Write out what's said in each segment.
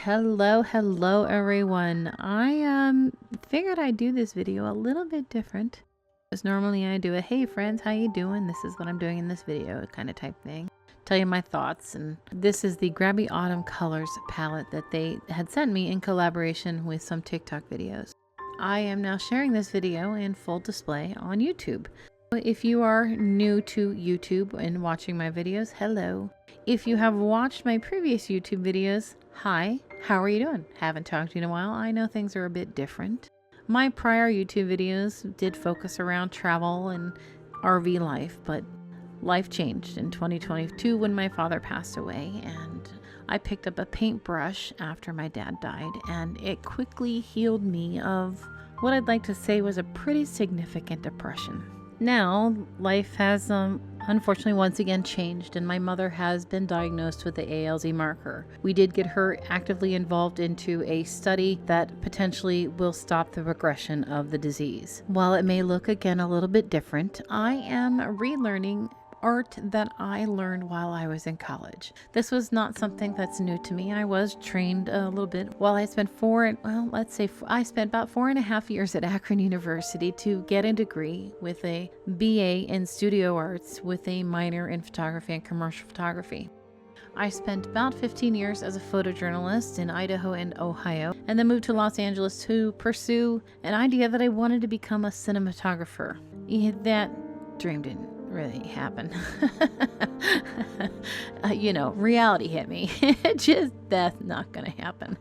Hello everyone. I figured I'd do this video a little bit different. Because normally I do a hey friends, how you doing? This is what I'm doing in this video kind of type thing. Tell you my thoughts, and this is the Grabie Autumn Colors palette that they had sent me in collaboration with some TikTok videos. I am now sharing this video in full display on YouTube. If you are new to YouTube and watching my videos, hello. If you have watched my previous YouTube videos, hi, how are you doing? Haven't talked to you in a while. I know things are a bit different. My prior YouTube videos did focus around travel and RV life, but life changed in 2022 when my father passed away, and I picked up a paintbrush after my dad died, and it quickly healed me of what I'd like to say was a pretty significant depression. Now, life has unfortunately once again changed, and my mother has been diagnosed with the ALZ marker. We did get her actively involved into a study that potentially will stop the progression of the disease. While it may look again a little bit different, I am relearning art that I learned while I was in college. This was not something that's new to me. I was trained a little bit while I spent I spent about 4.5 years at Akron University to get a degree with a BA in studio arts with a minor in photography and commercial photography. I spent about 15 years as a photojournalist in Idaho and Ohio, and then moved to Los Angeles to pursue an idea that I wanted to become a cinematographer. That dream didn't really happen. Reality hit me. That's not gonna happen.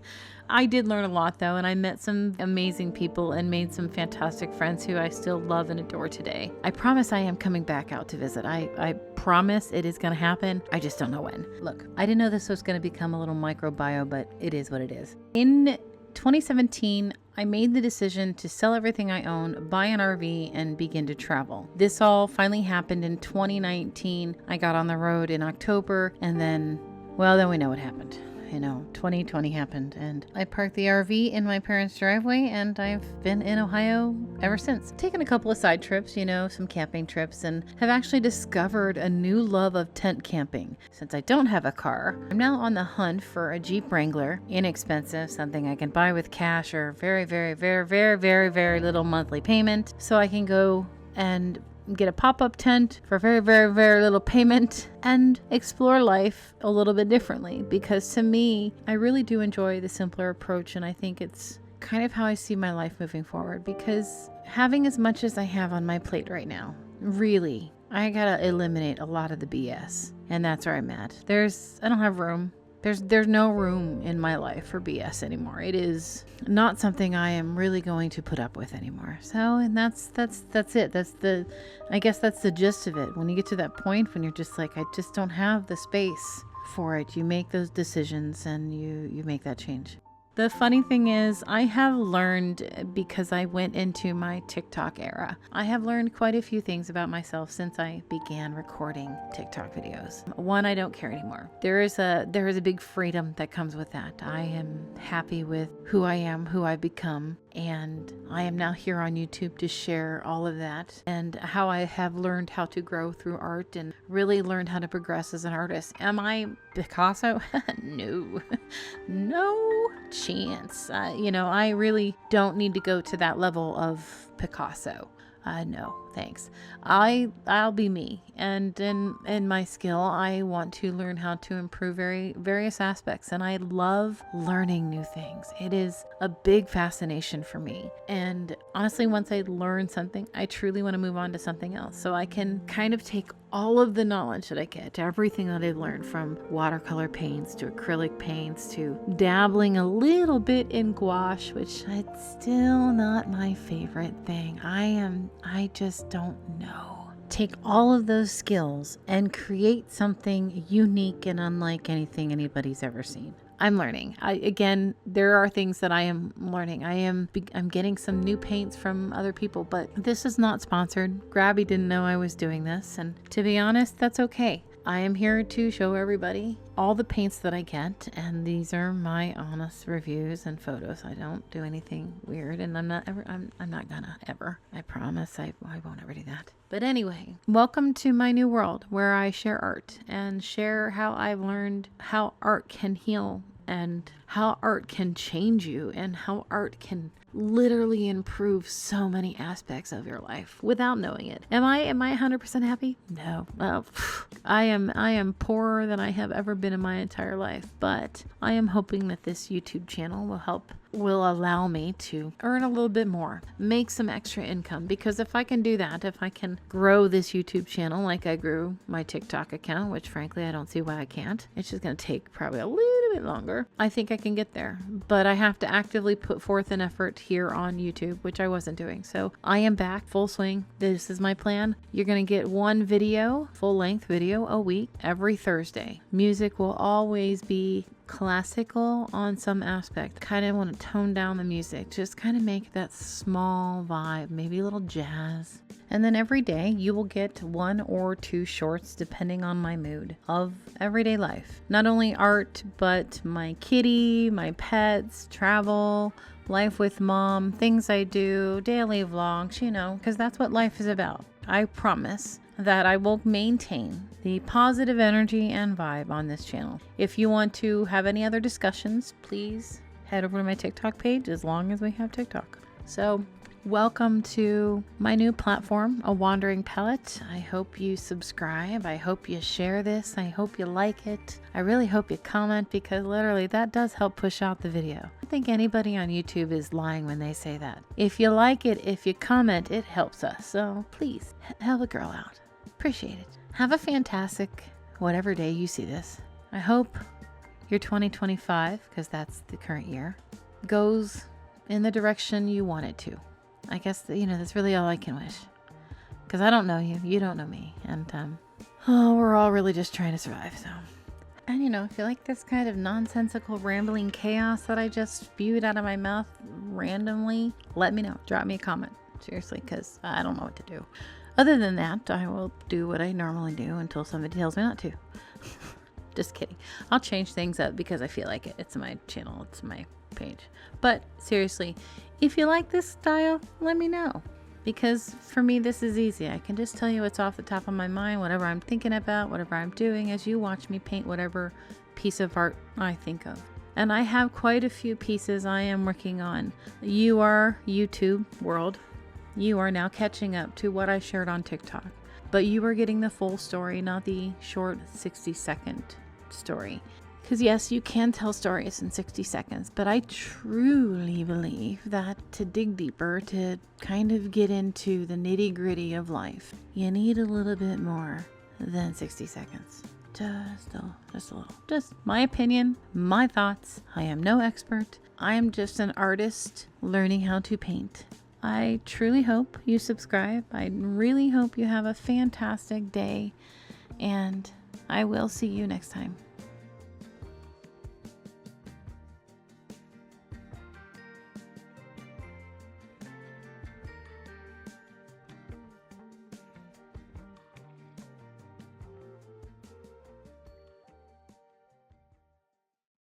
I did learn a lot though, and I met some amazing people and made some fantastic friends who I still love and adore today. I promise I am coming back out to visit. I promise it is gonna happen. I just don't know when. Look, I didn't know this was gonna become a little micro-bio, but it is what it is. In 2017, I made the decision to sell everything I own, buy an RV, and begin to travel. This all finally happened in 2019. I got on the road in October, and then we know what happened. 2020 happened, and I parked the RV in my parents' driveway, and I've been in Ohio ever since. Taken a couple of side trips, some camping trips, and have actually discovered a new love of tent camping. Since I don't have a car, I'm now on the hunt for a Jeep Wrangler, inexpensive, something I can buy with cash or very, very, very, very, very, very little monthly payment, so I can go and get a pop-up tent for very, very, very little payment and explore life a little bit differently, because to me, I really do enjoy the simpler approach, and I think it's kind of how I see my life moving forward, because having as much as I have on my plate right now, really, I gotta eliminate a lot of the BS, and that's where I'm at. I don't have room. There's no room in my life for BS anymore. It is not something I am really going to put up with anymore. So, and that's it. I guess that's the gist of it. When you get to that point when you're just like, I just don't have the space for it, you make those decisions and you make that change. The funny thing is, I have learned, because I went into my TikTok era, I have learned quite a few things about myself since I began recording TikTok videos. One, I don't care anymore. There is a big freedom that comes with that. I am happy with who I am, who I've become, and I am now here on YouTube to share all of that and how I have learned how to grow through art and really learned how to progress as an artist. Am I Picasso? No. No chance. I really don't need to go to that level of Picasso. No, thanks. I'll be me, and in my skill, I want to learn how to improve various aspects, and I love learning new things. It is a big fascination for me, and honestly, once I learn something, I truly want to move on to something else, so I can kind of take all of the knowledge that I get, everything that I've learned, from watercolor paints to acrylic paints to dabbling a little bit in gouache, which it's still not my favorite thing. I just don't know. Take all of those skills and create something unique and unlike anything anybody's ever seen. I'm learning. There are things that I am learning. I'm getting some new paints from other people, but this is not sponsored. Grabie didn't know I was doing this, and to be honest, that's okay. I am here to show everybody all the paints that I get, and these are my honest reviews and photos. I don't do anything weird, and I'm not gonna ever. I promise I won't ever do that. But anyway, welcome to my new world where I share art and share how I've learned how art can heal and how art can change you and how art can literally improve so many aspects of your life without knowing it. Am I 100% happy? No. Well, I am poorer than I have ever been in my entire life, but I am hoping that this YouTube channel will allow me to earn a little bit more, make some extra income, because if I can do that, if I can grow this YouTube channel like I grew my TikTok account, which frankly I don't see why I can't, it's just going to take probably a little bit longer. I think I can get there, but I have to actively put forth an effort here on YouTube, which I wasn't doing. So I am back full swing. This is my plan. You're going to get one video, full length video a week every Thursday. Music will always be classical on some aspect. Kind of want to tone down the music, just kind of make that small vibe, maybe a little jazz. And then every day you will get 1 or 2 shorts depending on my mood of everyday life. Not only art, but my kitty, my pets, travel, life with mom, things I do, daily vlogs, because that's what life is about. I promise that I will maintain the positive energy and vibe on this channel. If you want to have any other discussions, please head over to my TikTok page, as long as we have TikTok. So welcome to my new platform, A Wandering Palette. I hope you subscribe. I hope you share this. I hope you like it. I really hope you comment, because literally that does help push out the video. I don't think anybody on YouTube is lying when they say that. If you like it, if you comment, it helps us. So please help a girl out. Appreciate it. Have a fantastic whatever day you see this. I hope your 2025, because that's the current year, goes in the direction you want it to. I guess that's really all I can wish, because I don't know you, you don't know me, and we're all really just trying to survive. So, and if you like this kind of nonsensical rambling chaos that I just spewed out of my mouth randomly, let me know. Drop me a comment, seriously, because I don't know what to do. Other than that, I will do what I normally do until somebody tells me not to. Just kidding. I'll change things up because I feel like it. It's my channel, it's my page. But seriously, if you like this style, let me know. Because for me, this is easy. I can just tell you what's off the top of my mind, whatever I'm thinking about, whatever I'm doing, as you watch me paint whatever piece of art I think of. And I have quite a few pieces I am working on. You are YouTube world. You are now catching up to what I shared on TikTok. But you are getting the full story, not the short 60-second story. Because yes, you can tell stories in 60 seconds, but I truly believe that to dig deeper, to kind of get into the nitty-gritty of life, you need a little bit more than 60 seconds. Just a little. Just my opinion, my thoughts. I am no expert. I am just an artist learning how to paint. I truly hope you subscribe. I really hope you have a fantastic day, and I will see you next time.